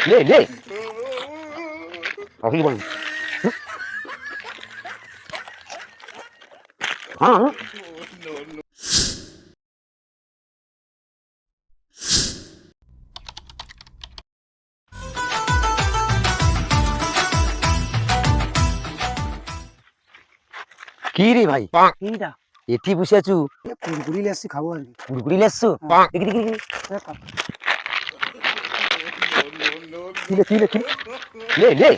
লে লে আপনি বলুন। হ্যাঁ কি রে ভাই এইটা এটি বসে আছু? কুড়কুড়ি লেসি খাবো আর কি। কুড়কুড়ি লেসছো? দেখি দেখি দেখি লে লে লে লে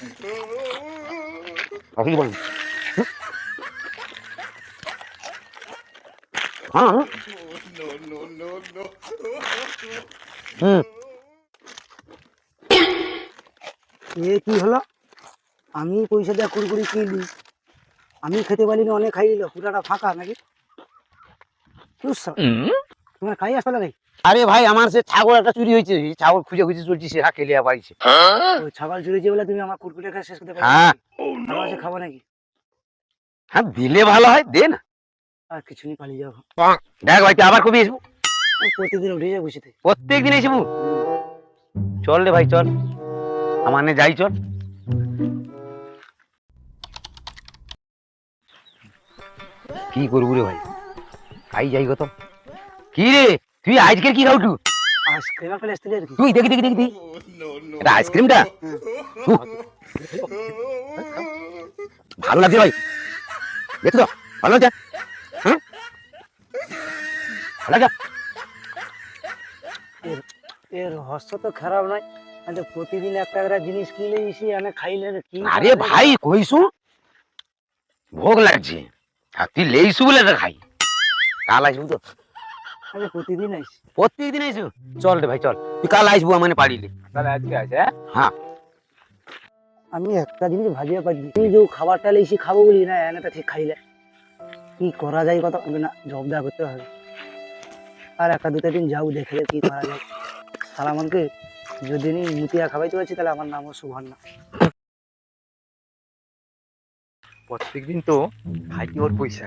আপনি বলুন। হ্যাঁ এ কি হলো? আমি পয়সা দিয়ে কুড়কুড়ি কিনলি, আমি খেতে পারি না, অনেক খাই দিল, পুরাটা ফাঁকা নাকি? তোমার খাই আসলে নাকি? আরে ভাই আমার সে ছাগল একটা চুরি হয়েছে, ছাগল খুঁজে খুঁজে চলছি, সেটা খেলে পাইছে। ওই ছাগল চুরিছে বলে তুমি আমার কুড়কুড়ি খাই শেষ করতে পারো? হ্যাঁ আমার কাছে খাবো নাকি? হ্যাঁ দিলে ভালো হয়, দে না। আর কিছু নেই, পালিয়ে যাবো। দেখ ভাই তুই আবার কবি আসবো? আমি প্রতিদিন উঠে যাবো বসেতে। প্রত্যেক দিন আসবো? চল রে ভাই চল, আমার নে যাই চল। কি করবো রে ভাই, খাই যাই কত। কি রে তুই আজকের কি খাওটু? আইসক্রিম পেলে আসতে আর কি। তুই দেখি দেখি দেখি এটা আইসক্রিমটা ভালো লাগছে ভাই, দেখো তো ভালো লাগছে। হ্যাঁ ভালো লাগছে। এর হস্ত তো খারাপ নয়, কিন্তু প্রতিদিন একটা একটা জিনিস কিনে এসে এনে খাইলে কি? আরে ভাই কইসু ভোগ লাগছে, আর তুই লেইসু বলে এটা খাই। কাল আসবো তো? আমি প্রতিদিন আইসি। প্রত্যেকদিন আইসু? চল রে ভাই চল, তুই কাল আসবো মানে পারিলে। তাহলে আজকে আছে? হ্যাঁ আমি একটা জিনিস ভাবিয়া পারি, তুই যে খাবারটা এসে খাবো বলি না, এনে তো ঠিক খাইলে কি করা যায় কত না জবদা করতে হবে। আর একটা দুটো দিন যাও দেখে কি করা যায়। সালামানকে যদি মুতিয়া খাওয়াইতে পারছি তাহলে আমার নামও সুবর্ণা। প্রত্যেকদিন তো খাইতে ওর পয়সা,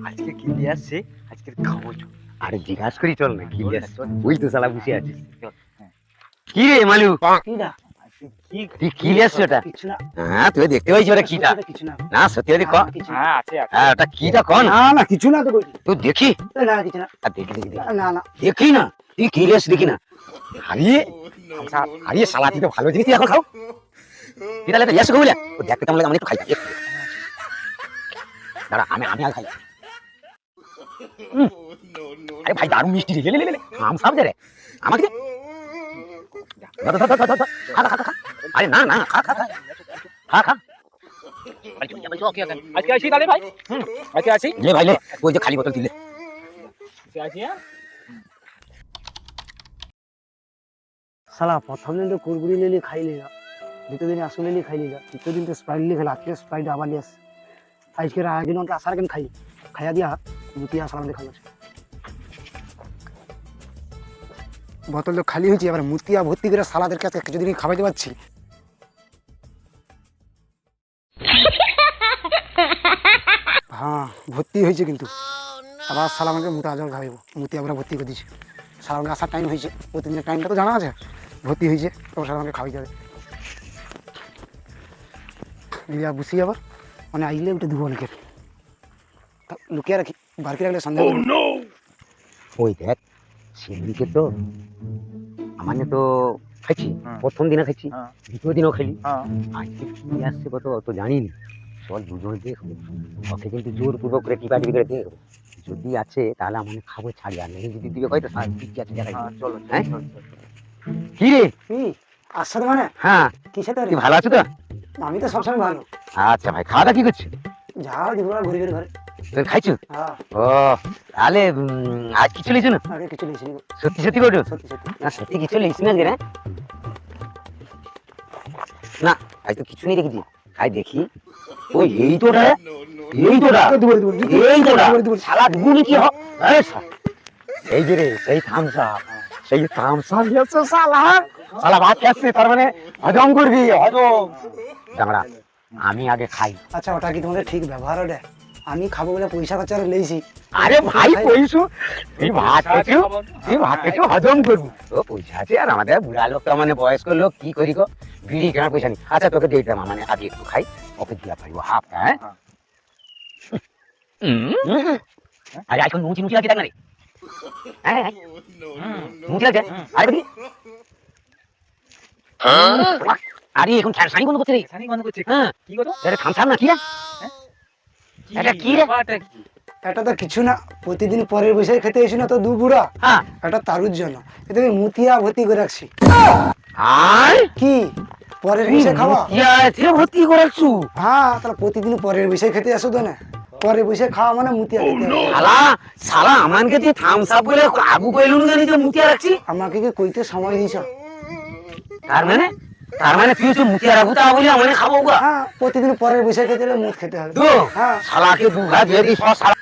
আজকে কি নিয়ে আসছে, আজকে খাবো। আরে জিজ্ঞাসা করি চল না কি আছে, চল, ওই তো শালা বসে আছিস। চল। হ্যাঁ। কি রে মালু কিটা? তুই কি আসছো ওটা? কিছু না। হ্যাঁ তুই দেখতে পাইছি ওটা কিটা? কিছু না। না সত্যি করে ক। কিছু না। হ্যাঁ আছে আছে। হ্যাঁ ওটা কিটা কন? না না কিছু না তো কইছি। তুই দেখি। না কিছু না। আর দেখি দেখি দেখি না না দেখি না, তুই কি লেস দেখি না। হারিয়ে হারিয়ে শালা তুই তো ভালো জিনিস তুই এখন খাও। কি তাহলে লেস খাবো বলে ও দেখতে কেমন লাগে, আমি একটু খাই একটু। দাঁড়া আমি আমি আর খাই। আরে ভাই দারুণ মিষ্টি রে, লে লে লে আম সাব দে রে আমাকে দে। ধর ধর ধর ধর ধর খা খা খা। আরে না না খা খা খা খা খা। আজকে আসি তাহলে ভাই। আজকে আসি। লে ভাই লে, ওই যে খালি বোতল দিলে। আজকে আসি। হ্যাঁ শালা প্রথম দিন তো কুরকুরি লিলি খাইলি না, দ্বিতীয় দিন আসলে লিলি খাইলি না, তৃতীয় দিন তো স্প্রাইট লিলি খেলা, আজকে স্প্রাইট আবার নিয়ে আসে। আজকে আগে অনেক আসার কেন খাই খাইয়া দিয়া মুতিয়া সালাম খাই আছে। বোতল তো খালি হয়েছে, এবার মুতিয়া ভর্তি করে সালাদের কাছে কিছুদিন খাওয়াইতে পারছি। হ্যাঁ ভর্তি হয়েছে, কিন্তু আবার সালামাকে মুতা জল খাওয়াইব, মুতি আবার ভর্তি করে দিয়েছে। সালামাকে আসার টাইম হয়েছে, প্রতিদিনের টাইমটা তো জানা আছে, ভর্তি হয়েছে তো সালামাকে খাওয়াই যাবে। লিয়া বসি আবার মানে আইলে উঠে দেবো অনেকের, লুকিয়ে রাখি, বারকি রাখলে সন্দেহ। ওই দেখ সেদিনকে তো আমার তো খাইছি, প্রথম দিনে খাইছি, দ্বিতীয় দিনও খেলি, আজকে কি আসছে কত অত জানি না। চল দুজন দেখবো, ওকে কিন্তু জোর পূর্বক করে টিপা টিপি করে দেখবো, যদি আছে তাহলে আমার খাবো ছাড়ি, আর নেই যদি দিবে হয়তো ঠিক আছে দেখাই। চলো হ্যাঁ কি রে কি আসছে মানে? হ্যাঁ কিসে তো তুই ভালো আছো তো? আমি তো সবসময় ভালো। আচ্ছা ভাই খাওয়া দাওয়া কি করছিস? যাও দিব ঘুরে ঘুরে ঘরে। তুই খাইছো? হ্যাঁ ও তাহলে আজ কিছু লিখছো না? আগে কিছু লিখছি সত্যি সত্যি করছো? সত্যি সত্যি। না সত্যি কিছু লিখছি না রে? না আজ তো কিছু নেই রেখেছি, আজ দেখি ওই এই তোটা এই তোটা এই তোটা শালা দুগুনি কি হয় এই যে রে সেই থামসা, সেই থামসা দিয়েছে শালা, শালা ভাত খাচ্ছে তার মানে হজম করবি হজম। দাঁড়া আমি আগে খাই। আচ্ছা ওটা কি তোমাদের ঠিক ব্যবহার ওটা? আমি খাবো বলে পয়সা খরচা করে লেইছি। আরে ভাই কইছু তুই ভাত খেয়েছো, তুই ভাত খেয়েছো হজম করবো, তো পয়সা আছে। আর আমাদের বুড়া লোক তো মানে বয়স্ক লোক কি করি গো, বিড়ি কেনার পয়সা নেই। আচ্ছা তোকে দিয়ে দিলাম, মানে আজ একটু খাই, ওকে দিয়া পারিব হাফ। হ্যাঁ আরে এখন মুচি মুচি লাগছে দেখ না রে। হ্যাঁ মুচি লাগছে। আরে দেখি আরে এখন খানসানি বন্ধ করছে রে। সানি বন্ধ করছে। হ্যাঁ কি কথা? এটা খানসান না কি রে? এটা কি রে? ব্যাপারটা কি? এটা তো কিছু না, প্রতিদিন পরের পয়সায় খেতে এসি না তো দু বুড়া, হ্যাঁ এটা তারুর জন্য। এটা আমি মুতিয়া ভর্তি করে রাখছি। আর কি পরের পয়সা খাওয়া? মুতিয়াতে ভর্তি করেছু? হ্যাঁ, তাহলে প্রতিদিন পরের পয়সায় খেতে আসো তো না, পরের পয়সায় খাওয়া মানে মুতিয়া খেতে হবে। শালা শালা আমানকে তুই থামস আপ বলে আগু কইলু না জানি তো মুতিয়া রাখছি। আমাকে কি কইতে সময় দিছ? তার মানে তুই তো মুতিয়া রাখু তা বলি আমাকে খাবো গা। হ্যাঁ, প্রতিদিন পরের পয়সায় খেতে হলে মুখ খেতে হবে। তো হ্যাঁ। শালাকে দুঘা দিয়ে দিস শালা